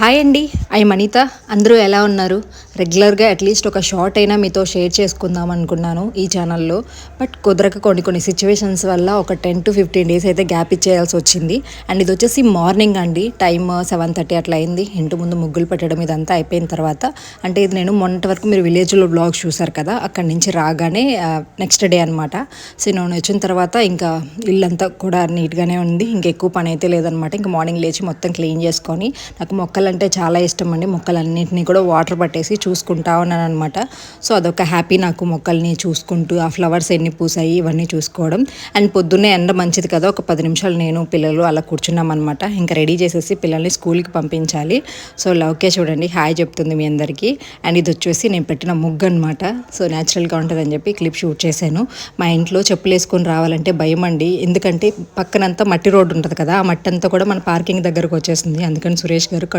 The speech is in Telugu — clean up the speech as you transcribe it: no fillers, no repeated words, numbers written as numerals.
హాయ్ అండి. ఐఎమ్ అనిత. అందరూ ఎలా ఉన్నారు? రెగ్యులర్గా అట్లీస్ట్ ఒక షార్ట్ అయినా మీతో షేర్ చేసుకుందాం అనుకున్నాను ఈ ఛానల్లో. బట్ కుదరక కొన్ని సిచ్యువేషన్స్ వల్ల ఒక 10 to 15 డేస్ అయితే గ్యాప్ ఇచ్చేయాల్సి వచ్చింది. అండ్ ఇది వచ్చేసి మార్నింగ్ అండి, టైమ్ 7:30 అట్లా అయింది. ఇంటి ముందు ముగ్గులు పెట్టడం ఇదంతా అయిపోయిన తర్వాత, అంటే ఇది నేను మొన్నటి వరకు మీరు విలేజ్లో బ్లాగ్స్ చూసారు కదా, అక్కడి నుంచి రాగానే నెక్స్ట్ డే అనమాట. సో నేను వచ్చిన తర్వాత ఇంకా ఇల్లంతా కూడా నీట్గానే ఉంది, ఇంకెక్కువ పని అయితే లేదనమాట. ఇంకా మార్నింగ్ లేచి మొత్తం క్లీన్ చేసుకొని, నాకు మొక్కలంటే చాలా ఇష్టం అండి. మొక్కలన్నింటినీ కూడా వాటర్ పట్టేసి చూసుకుంటా ఉన్నాను అనమాట. సో అదొక హ్యాపీ నాకు, మొక్కల్ని చూసుకుంటూ ఆ ఫ్లవర్స్ ఎన్ని పూసాయి ఇవన్నీ చూసుకోవడం. అండ్ పొద్దున్నే ఎండ మంచిది కదా, ఒక 10 నిమిషాలు నేను పిల్లలు అలా కూర్చున్నాం అనమాట. ఇంకా రెడీ చేసేసి పిల్లల్ని స్కూల్కి పంపించాలి. సో లవ్కే చూడండి హాయ్ చెప్తుంది మీ అందరికీ. అండ్ ఇది వచ్చేసి నేను పెట్టిన ముగ్గు అనమాట. సో న్యాచురల్గా ఉంటుందని చెప్పి క్లిప్ షూట్ చేశాను. మా ఇంట్లో చెప్పులు వేసుకొని రావాలంటే భయం అండి, ఎందుకంటే పక్కనంతా మట్టి రోడ్డు ఉంటుంది కదా, ఆ మట్టి అంతా కూడా మన పార్కింగ్ దగ్గరకు వచ్చేసింది. అందుకని సురేష్ గారు